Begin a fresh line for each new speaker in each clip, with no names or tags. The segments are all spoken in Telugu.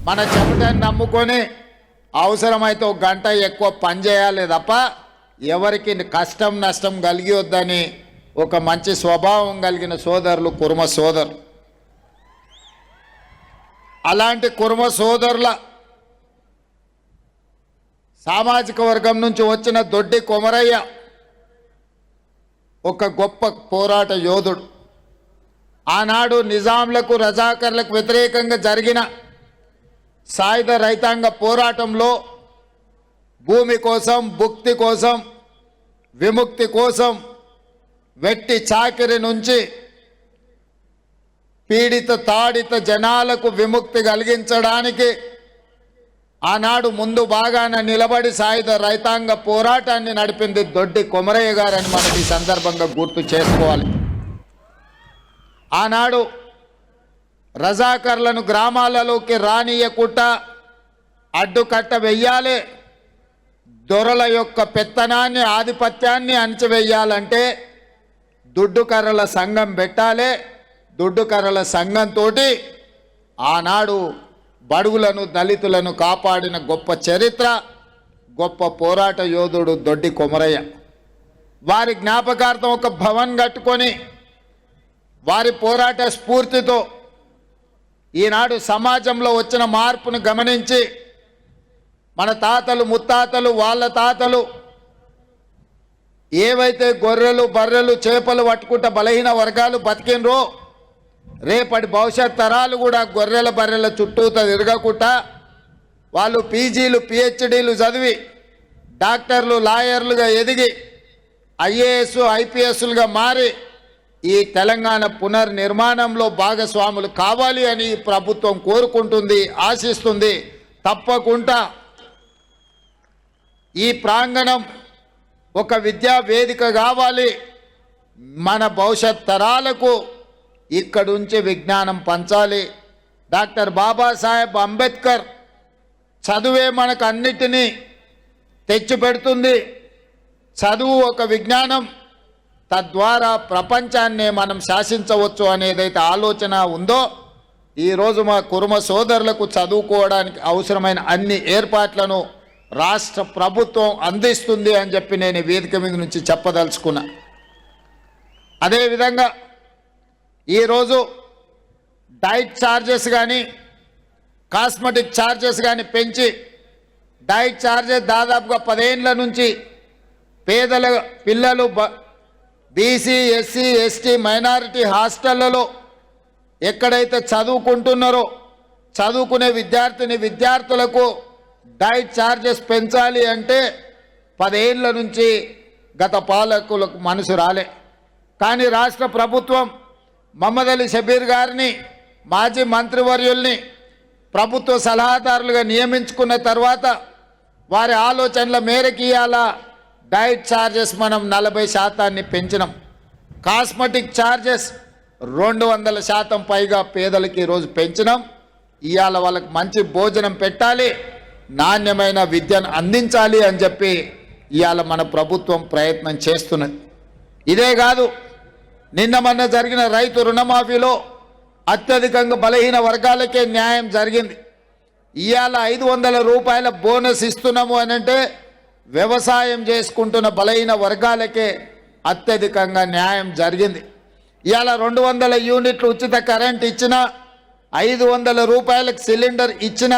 మన చెమటని నమ్ముకొని అవసరమైతే ఒక గంట ఎక్కువ పని చేయాలి తప్ప ఎవరికి కష్టం నష్టం కలిగివద్దని ఒక మంచి స్వభావం కలిగిన సోదరులు కుర్మ సోదరులు. అలాంటి కుర్మ సోదరుల సామాజిక వర్గం నుంచి వచ్చిన దొడ్డి కొమరయ్య ఒక గొప్ప పోరాట యోధుడు. ఆనాడు నిజాంలకు రజాకర్లకు వ్యతిరేకంగా జరిగిన సాయుధ రైతాంగ పోరాటంలో భూమి కోసం, భుక్తి కోసం, విముక్తి కోసం, వెట్టి చాకిరి నుంచి పీడిత తాడిత జనాలకు విముక్తి కలిగించడానికి ఆనాడు ముందు బాగాన నిలబడి సాయుధ రైతాంగ పోరాటాన్ని నడిపింది దొడ్డి కొమరయ్య గారని మనం ఈ సందర్భంగా గుర్తు చేసుకోవాలి. ఆనాడు రజాకర్లను గ్రామాలలోకి రానియకుండా అడ్డుకట్ట వెయ్యాలి, దొరల యొక్క పెత్తనాన్ని ఆధిపత్యాన్ని అణచివేయాలంటే దుడ్డుకర్రల సంఘం పెట్టాలి. దుడ్డుకర్రల సంఘంతో ఆనాడు బడుగులను దళితులను కాపాడిన గొప్ప చరిత్ర, గొప్ప పోరాట యోధుడు దొడ్డి కొమరయ్య. వారి జ్ఞాపకార్థం ఒక భవన్ కట్టుకొని వారి పోరాట స్ఫూర్తితో ఈనాడు సమాజంలో వచ్చిన మార్పును గమనించి మన తాతలు ముత్తాతలు వాళ్ళ తాతలు ఏవైతే గొర్రెలు బర్రెలు చేపలు పట్టుకుంటా బలహీన వర్గాలు బతికినరో రేపటి భవిష్యత్ తరాలు కూడా గొర్రెల బర్రెల చుట్టూతో తిరగకుండా వాళ్ళు పీజీలు పిహెచ్డీలు చదివి డాక్టర్లు లాయర్లుగా ఎదిగి ఐఏఎస్ ఐపీఎస్లుగా మారి ఈ తెలంగాణ పునర్నిర్మాణంలో భాగస్వాములు కావాలి అని ప్రభుత్వం కోరుకుంటుంది, ఆశిస్తుంది. తప్పకుండా ఈ ప్రాంగణం ఒక విద్యా వేదిక కావాలి. మన భవిష్యత్ తరాలకు ఇక్కడుంచి విజ్ఞానం పంచాలి. డాక్టర్ బాబాసాహెబ్ అంబేద్కర్ చదువే మనకు అన్నిటినీ తెచ్చిపెడుతుంది. చదువు ఒక విజ్ఞానం, తద్వారా ప్రపంచాన్నే మనం శాసించవచ్చు అనేదైతే ఆలోచన ఉందో ఈరోజు మా కుర్మ సోదరులకు చదువుకోవడానికి అవసరమైన అన్ని ఏర్పాట్లను రాష్ట్ర ప్రభుత్వం అందిస్తుంది అని చెప్పి నేను వేదిక మీద నుంచి చెప్పదలుచుకున్నా. అదేవిధంగా ఈరోజు డైట్ ఛార్జెస్ కానీ కాస్మెటిక్ ఛార్జెస్ కానీ పెంచి డైట్ ఛార్జెస్ దాదాపుగా 10 ఏళ్ల నుంచి పేదల పిల్లలు బీసీ ఎస్సీ ఎస్టీ మైనారిటీ హాస్టళ్లలో ఎక్కడైతే చదువుకుంటున్నారో చదువుకునే విద్యార్థులకు డైట్ ఛార్జెస్ పెంచాలి అంటే 10 ఏళ్ల నుంచి గత పాలకులకు మనసు రాలే. కానీ రాష్ట్ర ప్రభుత్వం మహమ్మద్ అలీ షబీర్ గారిని మాజీ మంత్రివర్యుల్ని ప్రభుత్వ సలహాదారులుగా నియమించుకున్న తర్వాత వారి ఆలోచనల మేరకు ఇవాళ డైట్ ఛార్జెస్ మనం 40% పెంచినాం. కాస్మెటిక్ ఛార్జెస్ 200% పైగా పేదలకి ఈరోజు పెంచినాం. ఇవాళ వాళ్ళకి మంచి భోజనం పెట్టాలి, నాణ్యమైన విద్యను అందించాలి అని చెప్పి ఇవాళ మన ప్రభుత్వం ప్రయత్నం చేస్తున్నది. ఇదే కాదు, నిన్న మొన్న జరిగిన రైతు రుణమాఫీలో అత్యధికంగా బలహీన వర్గాలకే న్యాయం జరిగింది. ఇవాళ 500 రూపాయల బోనస్ ఇస్తున్నాము అని అంటే వ్యవసాయం చేసుకుంటున్న బలహీన వర్గాలకే అత్యధికంగా న్యాయం జరిగింది. ఇవాళ 200 యూనిట్లు ఉచిత కరెంట్ ఇచ్చిన, 500 రూపాయలకు సిలిండర్ ఇచ్చిన,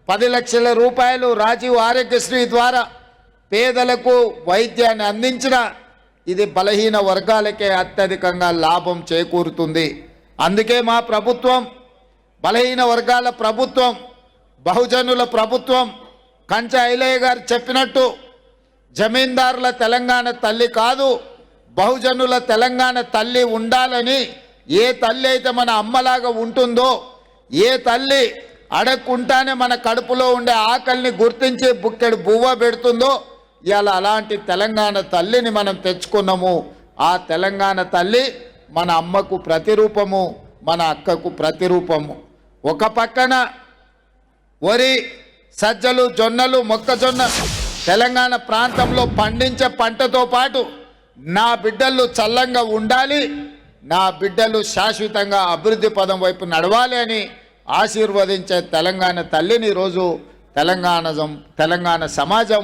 10 లక్షల రూపాయలు రాజీవ్ ఆరోగ్యశ్రీ ద్వారా పేదలకు వైద్యాన్ని అందించిన, ఇది బలహీన వర్గాలకే అత్యధికంగా లాభం చేకూరుతుంది. అందుకే మా ప్రభుత్వం బలహీన వర్గాల ప్రభుత్వం, బహుజనుల ప్రభుత్వం. కంచా ఐలయ్య గారు చెప్పినట్టు జమీందారుల తెలంగాణ తల్లి కాదు, బహుజనుల తెలంగాణ తల్లి ఉండాలని, ఏ తల్లి అయితే మన అమ్మలాగా ఉంటుందో, ఏ తల్లి అడగకుండానే మన కడుపులో ఉండే ఆకలిని గుర్తించి బుక్కెడు బువ్వ పెడుతుందో ఇవాళ అలాంటి తెలంగాణ తల్లిని మనం తెచ్చుకున్నాము. ఆ తెలంగాణ తల్లి మన అమ్మకు ప్రతిరూపము, మన అక్కకు ప్రతిరూపము. ఒక పక్కన వరి, సజ్జలు, జొన్నలు, మొక్కజొన్న తెలంగాణ ప్రాంతంలో పండించే పంటతో పాటు నా బిడ్డలు చల్లంగా ఉండాలి, నా బిడ్డలు శాశ్వతంగా అభివృద్ధి పదం వైపు నడవాలి అని ఆశీర్వదించే తెలంగాణ తల్లిని ఈరోజు తెలంగాణ సమాజం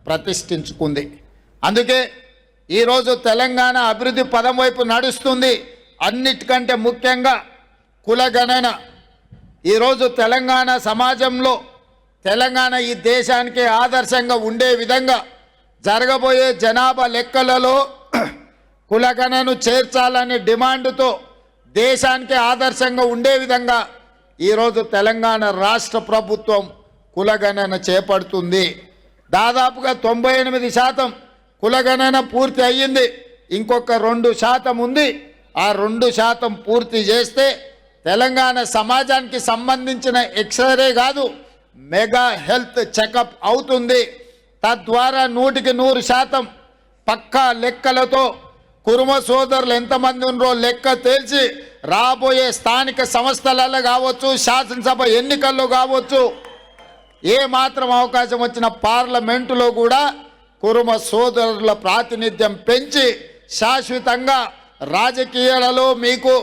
ప్రతిష్ఠించుకుంది. అందుకే ఈరోజు తెలంగాణ అభివృద్ధి పదం వైపు నడుస్తుంది. అన్నిటికంటే ముఖ్యంగా కులగణన. ఈరోజు తెలంగాణ సమాజంలో తెలంగాణ ఈ దేశానికి ఆదర్శంగా ఉండే విధంగా జరగబోయే జనాభా లెక్కలలో కులగణను చేర్చాలనే డిమాండ్తో దేశానికి ఆదర్శంగా ఉండే విధంగా ఈరోజు తెలంగాణ రాష్ట్ర ప్రభుత్వం కులగణన చేపడుతుంది. దాదాపుగా 98% కులగణన పూర్తి అయ్యింది. ఇంకొక 2% ఉంది. ఆ 2% పూర్తి చేస్తే తెలంగాణ సమాజానికి సంబంధించిన ఎక్స్రే కాదు, మెగా హెల్త్ చెకప్ అవుతుంది. తద్వారా 100% పక్కా లెక్కలతో కురుమ సోదరులు ఎంతమంది ఉన్నారో లెక్క తేల్చి రాబోయే స్థానిక సంస్థలలో కావచ్చు, శాసనసభ ఎన్నికల్లో కావచ్చు, ఏ మాత్రం అవకాశం వచ్చిన పార్లమెంటులో కూడా కురుమ సోదరుల ప్రాతినిధ్యం పెంచి శాశ్వతంగా రాజకీయాలలో మీకు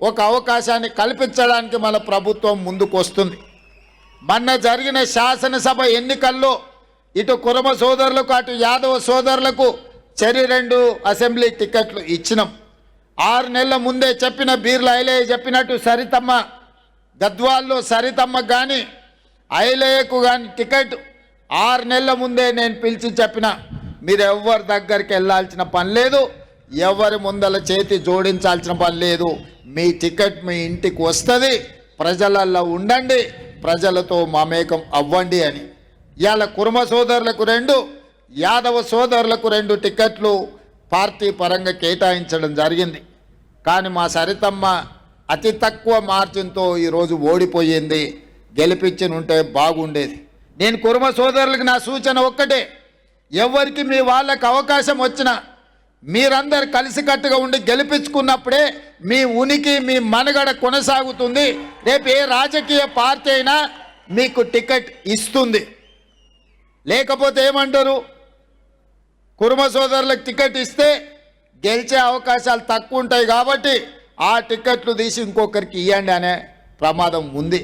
ఒక అవకాశాన్ని కల్పించడానికి మన ప్రభుత్వం ముందుకు వస్తుంది. మొన్న జరిగిన శాసనసభ ఎన్నికల్లో ఇటు కురుమ సోదరులకు అటు యాదవ సోదరులకు చెరి 2 అసెంబ్లీ టికెట్లు ఇచ్చినాం. 6 నెలల ముందే చెప్పిన బీర్ల ఐలయ్య చెప్పినట్టు సరితమ్మ గద్వాల్లో సరితమ్మ కానీ ఐలయ్యకు కానీ టికెట్ 6 నెలల ముందే నేను పిలిచి చెప్పిన, మీరు ఎవరి దగ్గరికి వెళ్ళాల్సిన పని లేదు, ఎవరి ముందల చేతి జోడించాల్సిన పని లేదు, మీ టికెట్ మీ ఇంటికి వస్తుంది, ప్రజలల్లో ఉండండి, ప్రజలతో మమేకం అవ్వండి అని. ఇవాళ కురుమ సోదరులకు 2, యాదవ సోదరులకు 2 టికెట్లు పార్టీ పరంగా కేటాయించడం జరిగింది. కానీ మా సరితమ్మ అతి తక్కువ మార్జిన్తో ఈరోజు ఓడిపోయింది. గెలిపించనుంటే బాగుండేది. నేను కురుమ సోదరులకు నా సూచన ఒక్కటే, ఎవరికి మీ వాళ్ళకు అవకాశం వచ్చినా మీరందరు కలిసికట్టుగా ఉండి గెలిపించుకున్నప్పుడే మీ ఉనికి మీ మనుగడ కొనసాగుతుంది. రేపు ఏ రాజకీయ పార్టీ అయినా మీకు టికెట్ ఇస్తుంది. లేకపోతే ఏమంటారు, కురుమ సోదరులకు టికెట్ ఇస్తే గెలిచే అవకాశాలు తక్కువ ఉంటాయి కాబట్టి ఆ టికెట్లు తీసి ఇంకొకరికి ఇవ్వండి అనే ప్రమాదం ఉంది.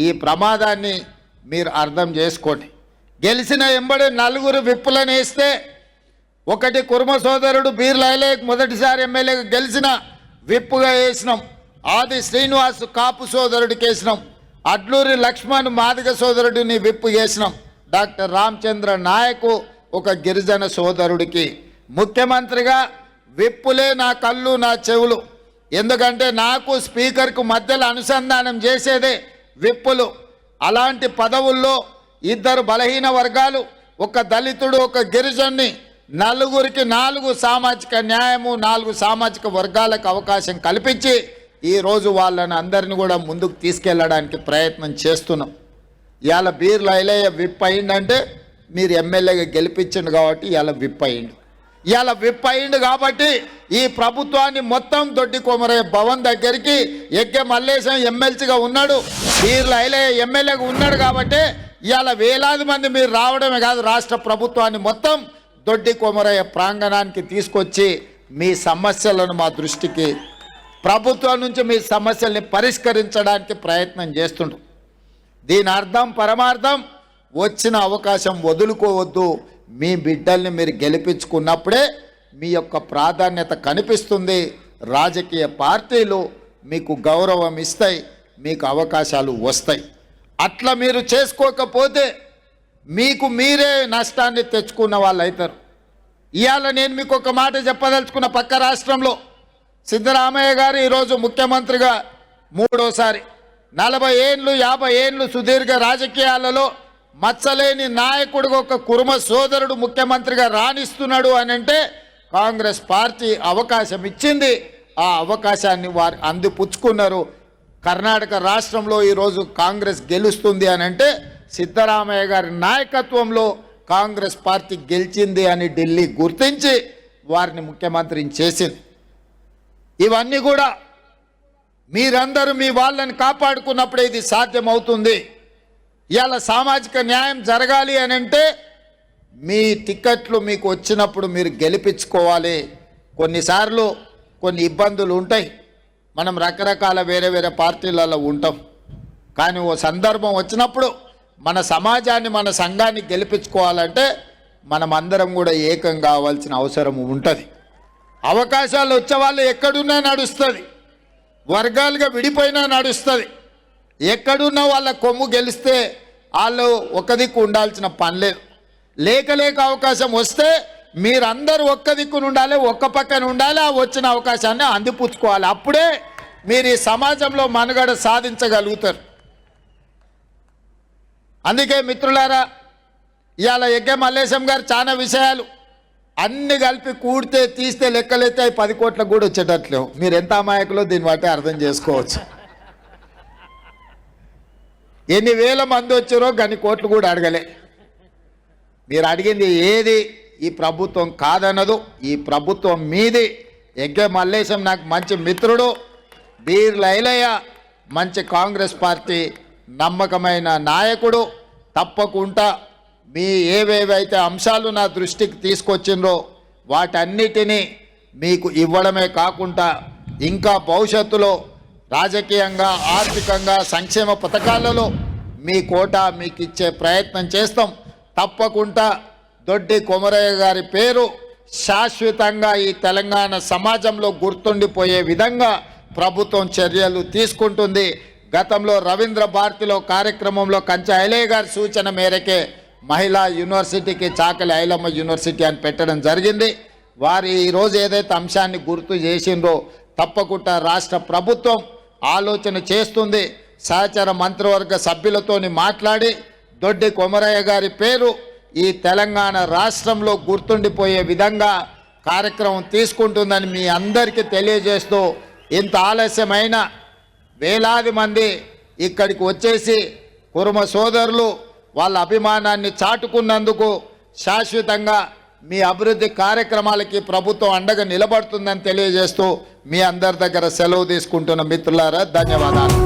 ఈ ప్రమాదాన్ని మీరు అర్థం చేసుకోండి. గెలిచిన ఎంబడి 4 విప్పులను వేస్తే, ఒకటి కురుమ సోదరుడు బీర్ల ఐలయ్యకు మొదటిసారి ఎమ్మెల్యేగా గెలిచిన విప్పుగా వేసినాం. ఆది శ్రీనివాస్ కాపు సోదరుడికి వేసినాం. అడ్లూరి లక్ష్మణ్ మాదిగ సోదరుడిని విప్పు వేసినాం. డాక్టర్ రామచంద్ర నాయకు ఒక గిరిజన సోదరుడికి. ముఖ్యమంత్రిగా విప్పులే నా కళ్ళు నా చెవులు. ఎందుకంటే నాకు స్పీకర్కు మధ్యలో అనుసంధానం చేసేదే విప్పులు. అలాంటి పదవుల్లో 2 బలహీన వర్గాలు, ఒక దళితుడు, ఒక గిరిజన్ని, 4కి 4 సామాజిక న్యాయము, 4 సామాజిక వర్గాలకు అవకాశం కల్పించి ఈరోజు వాళ్ళని అందరిని కూడా ముందుకు తీసుకెళ్ళడానికి ప్రయత్నం చేస్తున్నాం. ఇవాళ బీర్ల ఐలయ్య విప్ అయిందంటే మీరు ఎమ్మెల్యేగా గెలిపించండు కాబట్టి ఇవాళ విప్ అయిండు. ఇవాళ విప్ అయిండు కాబట్టి ఈ ప్రభుత్వాన్ని మొత్తం దొడ్డి కొమరయ్య భవన్ దగ్గరికి ఎగ్గే మల్లేశం ఎమ్మెల్సీగా ఉన్నాడు, బీర్ల ఐలయ్య ఎమ్మెల్యేగా ఉన్నాడు కాబట్టి ఇవాళ వేలాది మంది మీరు రావడమే కాదు, రాష్ట్ర ప్రభుత్వాన్ని మొత్తం దొడ్డి కొమరయ్య ప్రాంగణానికి తీసుకొచ్చి మీ సమస్యలను మా దృష్టికి, ప్రభుత్వం నుంచి మీ సమస్యల్ని పరిష్కరించడానికి ప్రయత్నం చేస్తుండ్రు. దీని అర్థం పరమార్థం, వచ్చిన అవకాశం వదులుకోవద్దు. మీ బిడ్డల్ని మీరు గెలిపించుకున్నప్పుడే మీ యొక్క ప్రాధాన్యత కనిపిస్తుంది. రాజకీయ పార్టీలు మీకు గౌరవం ఇస్తాయి, మీకు అవకాశాలు వస్తాయి. అట్లా మీరు చేసుకోకపోతే మీకు మీరే నష్టాన్ని తెచ్చుకున్న వాళ్ళు అవుతారు. ఇవాళ నేను మీకు ఒక మాట చెప్పదలుచుకున్న, పక్క రాష్ట్రంలో సిద్ధరామయ్య గారు ఈరోజు ముఖ్యమంత్రిగా 3వసారి, 40 ఏళ్ళు 50 ఏళ్ళు సుదీర్ఘ రాజకీయాలలో మచ్చలేని నాయకుడిగా ఒక కురుమ సోదరుడు ముఖ్యమంత్రిగా రాణిస్తున్నాడు అని అంటే కాంగ్రెస్ పార్టీ అవకాశం ఇచ్చింది. ఆ అవకాశాన్ని వారు అందిపుచ్చుకున్నారు. కర్ణాటక రాష్ట్రంలో ఈరోజు కాంగ్రెస్ గెలుస్తుంది అని అంటే సిద్ధరామయ్య గారి నాయకత్వంలో కాంగ్రెస్ పార్టీ గెలిచింది అని ఢిల్లీ గుర్తించి వారిని ముఖ్యమంత్రిని చేసింది. ఇవన్నీ కూడా మీరందరూ మీ వాళ్ళని కాపాడుకున్నప్పుడే ఇది సాధ్యమవుతుంది. ఇవాళ సామాజిక న్యాయం జరగాలి అని అంటే మీ టికెట్లు మీకు వచ్చినప్పుడు మీరు గెలిపించుకోవాలి. కొన్నిసార్లు కొన్ని ఇబ్బందులు ఉంటాయి, మనం రకరకాల వేరే వేరే పార్టీలలో ఉంటాం. కానీ ఓ సందర్భం వచ్చినప్పుడు మన సమాజాన్ని మన సంఘాన్ని గెలిపించుకోవాలంటే మనం అందరం కూడా ఏకం కావాల్సిన అవసరం ఉంటుంది. అవకాశాలు వచ్చేవాళ్ళు ఎక్కడున్నా నడుస్తుంది, వర్గాలుగా విడిపోయినా నడుస్తుంది. ఎక్కడున్నా వాళ్ళ కొమ్ము గెలిస్తే వాళ్ళు ఒక దిక్కు ఉండాల్సిన పని లేదు. లేక అవకాశం వస్తే మీరందరూ ఒక్క దిక్కున ఉండాలి, ఒక్క పక్కన ఉండాలి. ఆ వచ్చిన అవకాశాన్ని అందిపుచ్చుకోవాలి. అప్పుడే మీరు ఈ సమాజంలో మనుగడ సాధించగలుగుతారు. అందుకే మిత్రులారా, ఇవాళ ఎగ్గే మల్లేశం గారు చాలా విషయాలు అన్ని కలిపి కూడితే తీస్తే లెక్కలైతే 10 కోట్లకు కూడా వచ్చేటట్లు. మీరు ఎంత అమాయకులో దీన్ని బట్టి అర్థం చేసుకోవచ్చు. ఎన్ని వేల మంది వచ్చారో గన్ని కోట్లు కూడా అడగలే. మీరు అడిగింది ఏది ఈ ప్రభుత్వం కాదన్నదు. ఈ ప్రభుత్వం మీది. ఎగ్గే మల్లేశం నాకు మంచి మిత్రుడు, బీర్ల ఐలయ్య మంచి కాంగ్రెస్ పార్టీ నమ్మకమైన నాయకుడు. తప్పకుండా మీ ఏవేవైతే అంశాలు నా దృష్టికి తీసుకొచ్చిండ్రో వాటన్నిటినీ మీకు ఇవ్వడమే కాకుండా ఇంకా భవిష్యత్తులో రాజకీయంగా, ఆర్థికంగా, సంక్షేమ పథకాలలో మీ కోటా మీకు ఇచ్చే ప్రయత్నం చేస్తాం. తప్పకుండా దొడ్డి కొమరయ్య గారి పేరు శాశ్వతంగా ఈ తెలంగాణ సమాజంలో గుర్తుండిపోయే విధంగా ప్రభుత్వం చర్యలు తీసుకుంటుంది. గతంలో రవీంద్ర భారతిలో కార్యక్రమంలో కంచె ఐలయ్య గారి సూచన మేరకే మహిళా యూనివర్సిటీకి చాకలి ఐలమ్మ యూనివర్సిటీ అని పెట్టడం జరిగింది. వారు ఈరోజు ఏదైతే అంశాన్ని గుర్తు చేసిండ్రో తప్పకుండా రాష్ట్ర ప్రభుత్వం ఆలోచన చేస్తుంది. సహచర మంత్రివర్గ సభ్యులతోని మాట్లాడి దొడ్డి కొమరయ్య గారి పేరు ఈ తెలంగాణ రాష్ట్రంలో గుర్తుండిపోయే విధంగా కార్యక్రమం తీసుకుంటుందని మీ అందరికీ తెలియజేస్తూ, ఇంత ఆలస్యమైన వేలాది మంది ఇక్కడికి వచ్చేసి కురుమ సోదరులు వాళ్ళ అభిమానాన్ని చాటుకున్నందుకు శాశ్వతంగా మీ అభివృద్ధి కార్యక్రమాలకి ప్రభుత్వం అండగా నిలబడుతుందని తెలియజేస్తూ మీ అందరి దగ్గర సెలవు తీసుకుంటున్న మిత్రులారా, ధన్యవాదాలు.